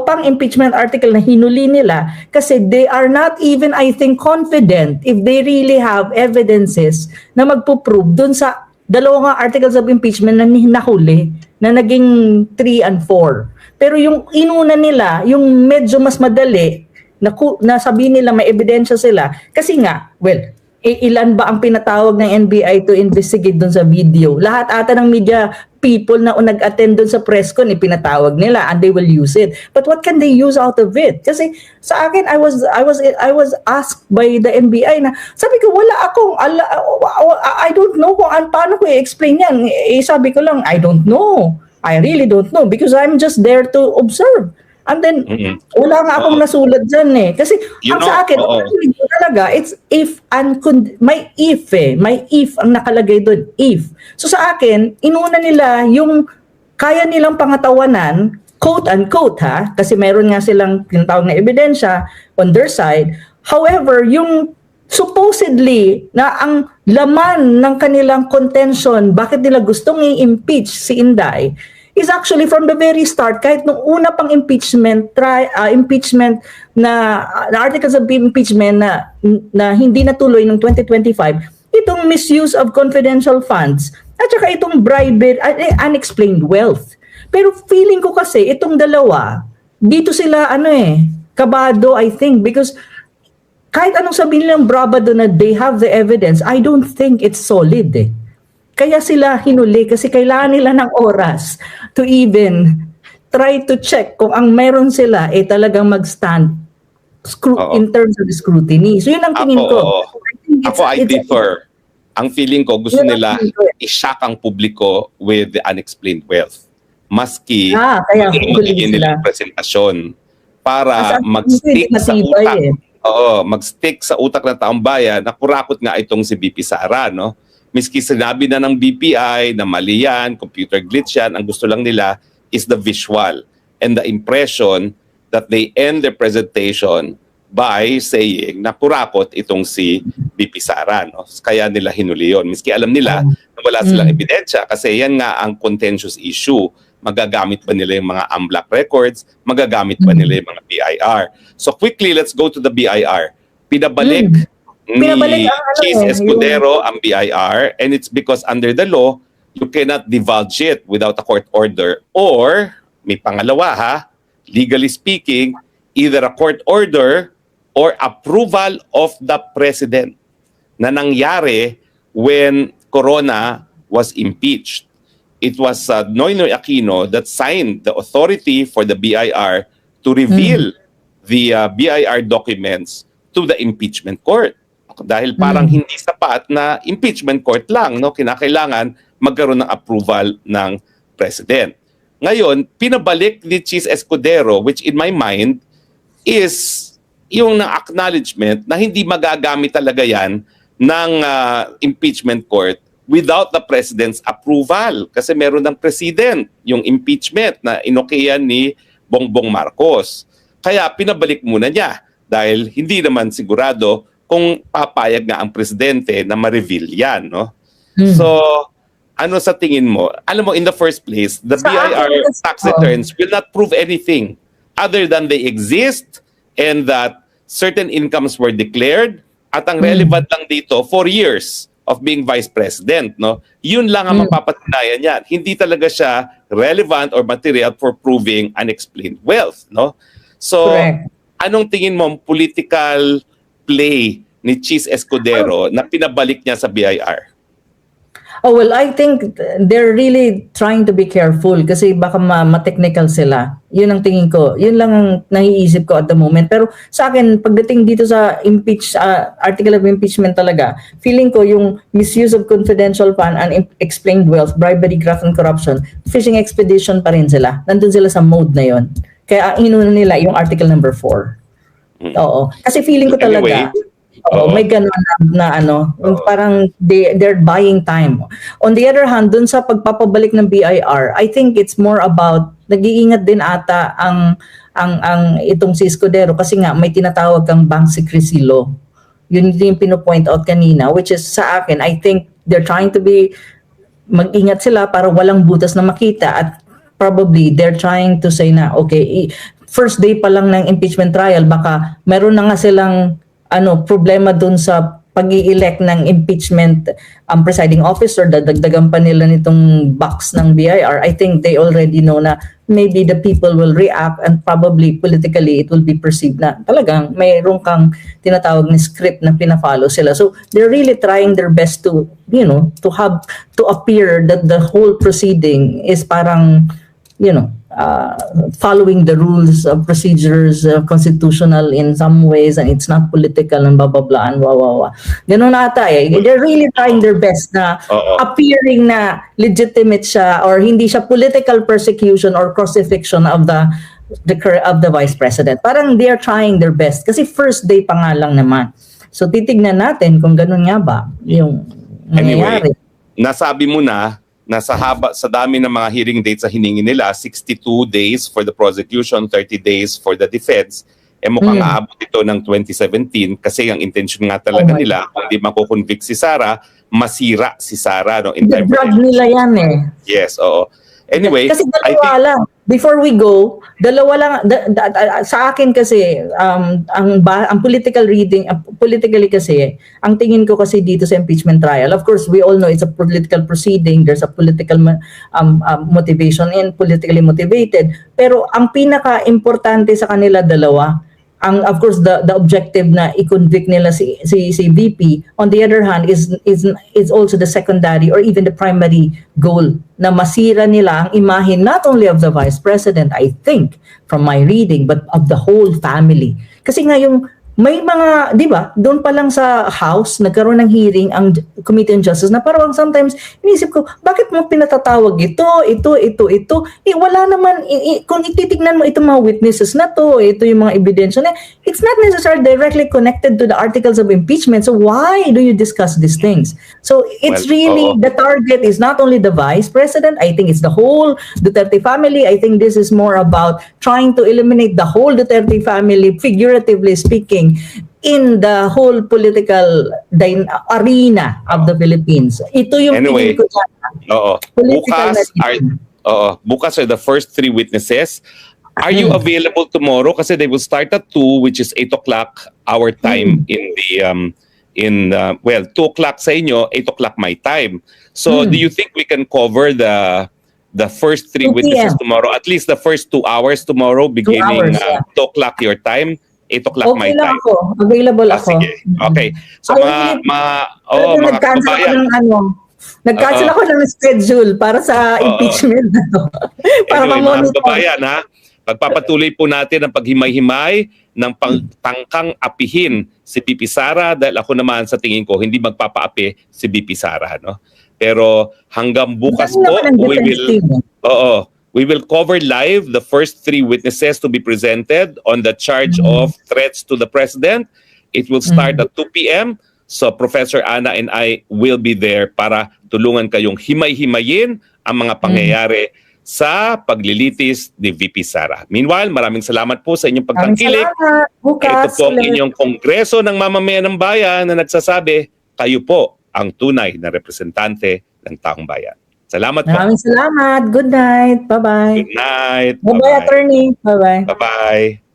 pang impeachment article na hinuli nila kasi they are not even, I think, confident if they really have evidences na magpo-prove dun sa dalawang articles of impeachment na nahuli na naging 3 and 4. Pero yung inuna nila, yung medyo mas madali, na sabihin nila may ebidensya sila kasi nga, well, ilan ba ang pinatawag ng NBI to investigate doon sa video? Lahat ata ng media people na nag-attend doon sa press con, pinatawag nila and they will use it. But what can they use out of it? Kasi sa akin, I was asked by the NBI na, sabi ko, I don't know kung paano ko i-explain yan. Sabi ko lang, I don't know. I really don't know because I'm just there to observe. And then, wala nga akong nasulat dyan Kasi sa akin, talaga, it's may if ang nakalagay doon, if. So sa akin, inuna nila yung kaya nilang pangatawanan, quote-unquote kasi meron nga silang tinatawag na ebidensya on their side. However, yung supposedly na ang laman ng kanilang contention, bakit nila gustong i-impeach si Inday, is actually from the very start, kahit nung una pang impeachment na articles of impeachment na hindi natuloy noong 2025, itong misuse of confidential funds at saka itong bribery, unexplained wealth. Pero feeling ko kasi itong dalawa, dito sila kabado, I think, because kahit anong sabihin nilang brabado na they have the evidence, I don't think it's solid Kaya sila hinuli kasi kailangan nila ng oras to even try to check kung ang meron sila talagang mag-stand in terms of scrutiny. So yun ang tingin ko. I differ. Ang feeling ko, gusto nila i-shock ang publiko with the unexplained wealth. Maski magiging nilang presentasyon para mag-stick sa utak. Mag-stick sa utak ng taong bayan na kurakot nga itong si BP Sara, no? Miski sinabi na ng BPI na mali yan, computer glitch yan, ang gusto lang nila is the visual and the impression that they end their presentation by saying na kurakot itong si VP Sara. No? Kaya nila hinuli yun. Miski alam nila na wala silang ebidensya kasi yan nga ang contentious issue. Magagamit ba nila yung mga AMLAC records? Magagamit ba nila yung mga BIR? So quickly, let's go to the BIR. Pinabalik ni Cheese Escudero ang BIR, and it's because under the law, you cannot divulge it without a court order, or may pangalawa ha, legally speaking, either a court order or approval of the president na nangyari when Corona was impeached. It was Noynoy Aquino that signed the authority for the BIR to reveal the BIR documents to the impeachment court. Dahil parang hindi sapat na impeachment court lang, no? Kinakailangan magkaroon ng approval ng president. Ngayon, pinabalik ni Cheese Escudero, which in my mind is yung na-acknowledgement na hindi magagamit talaga yan ng impeachment court without the president's approval. Kasi meron ng president yung impeachment na inokayan ni Bongbong Marcos. Kaya pinabalik muna niya dahil hindi naman sigurado kung papayag nga ang presidente na ma-reveal yan. No? So, ano sa tingin mo? Alam mo, in the first place, the BIR tax returns will not prove anything other than they exist and that certain incomes were declared at ang relevant lang dito 4 years of being vice president. No? Yun lang ang mapapatunayan yan. Hindi talaga siya relevant or material for proving unexplained wealth. No? So, anong tingin mo political play ni Cheese Escudero na pinabalik niya sa BIR? Oh, well, I think they're really trying to be careful kasi baka ma-technical sila. Yun ang tingin ko. Yun lang ang naiisip ko at the moment. Pero sa akin, pagdating dito sa article of impeachment talaga, feeling ko yung misuse of confidential fund, unexplained wealth, bribery, graft, and corruption, fishing expedition pa rin sila. Nandun sila sa mode na yun. Kaya ang inuna nila yung article number 4. Oo. Kasi feeling ko talaga, may ganun na parang they're buying time. On the other hand, dun sa pagpapabalik ng BIR, I think it's more about nag-iingat din ata ang itong si Escudero kasi nga may tinatawag kang bank secrecy law. Yun yung pino-point out kanina, which is sa akin, I think they're trying to be mag-ingat sila para walang butas na makita at probably they're trying to say na okay, first day pa lang ng impeachment trial baka meron na nga silang problema dun sa pag-i-elect ng impeachment presiding officer, dadagdagan pa nila nitong box ng BIR. I think they already know na maybe the people will react and probably politically it will be perceived na talagang mayroon kang tinatawag na script na pina-follow sila. So they're really trying their best to, to appear that the whole proceeding is parang, following the rules of procedures, constitutional in some ways, and it's not political and blah, blah, blah, and wah, wah, wah. Ganun ata eh. They're really trying their best na appearing na legitimate siya or hindi siya political persecution or crucifixion of the vice president. Parang they are trying their best kasi first day pa nga lang naman. So titignan natin kung ganun nga ba yung nangyayari. Anyway, nasabi mo na sa dami ng mga hearing dates sa hiningi nila, 62 days for the prosecution, 30 days for the defense. Mukhang aabot ito ng 2017 kasi ang intention nga talaga nila, kung di makukonvict si Sara, masira si Sara. No, in time drug nila yan eh. Yes, oo. Anyway, kasi dalawa lang. Before we go, dalawa lang sa akin kasi ang political reading, politically kasi ang tingin ko kasi dito sa impeachment trial. Of course, we all know it's a political proceeding. There's a political motivation and politically motivated. Pero ang pinaka-importante sa kanila dalawa, of course the objective na i-convict nila si VP, on the other hand is also the secondary or even the primary goal na masira nila ang imahe not only of the vice president, I think from my reading, but of the whole family. Kasi nga yung may mga, di ba, doon pa lang sa House, nagkaroon ng hearing ang Committee on Justice na parang sometimes, inisip ko, bakit mo pinatatawag ito? Wala naman, kung ititignan mo itong mga witnesses na to, ito yung mga ebidensya na, it's not necessarily directly connected to the articles of impeachment. So why do you discuss these things? So it's Well, really, oo. the target is not only the vice president. I think it's the whole Duterte family. I think this is more about trying to eliminate the whole Duterte family, figuratively speaking, in the whole political arena of the Philippines. Ito yung Anyway, tingin ko dyan. Oo. Political Bukas are the first 3 witnesses. Are you available tomorrow? Kasi they will start at 2, which is 8 o'clock our time in the 2 o'clock sa inyo, 8 o'clock my time. So do you think we can cover the first 3 2 witnesses p.m. tomorrow? At least the first 2 hours tomorrow, beginning hours, yeah. 2 o'clock your time, 8 o'clock my Okay lang time. ako. Available ako. Sige. Okay. So Pero mga nag-cancel ako kababayan. nag-cancel ako ng schedule para sa impeachment na to. Para Anyway, mga ma-monitor. kababayan, ha, pagpapatuloy po natin ang paghimay-himay ng pagtangkang apihin si BP Sara, dahil ako naman sa tingin ko hindi magpapaapi si BP Sara, no? Pero hanggang bukas Ano po naman ang defense team, eh? we will cover live the first 3 witnesses to be presented on the charge of threats to the president. It will start at 2 p.m. So Professor Ana and I will be there para tulungan kayong himay-himayin ang mga pangyayari sa paglilitis ni VP Sara. Meanwhile, maraming salamat po sa inyong pagtangkilik. Salamat. Bukas Ito po ang ulit. inyong Kongreso ng Mamamayan ng Bayan na nagsasabi, kayo po ang tunay na representante ng taong bayan. Salamat po. Maraming salamat. Good night. Bye-bye. Good night. Bye-bye, attorney. Bye-bye. Bye-bye.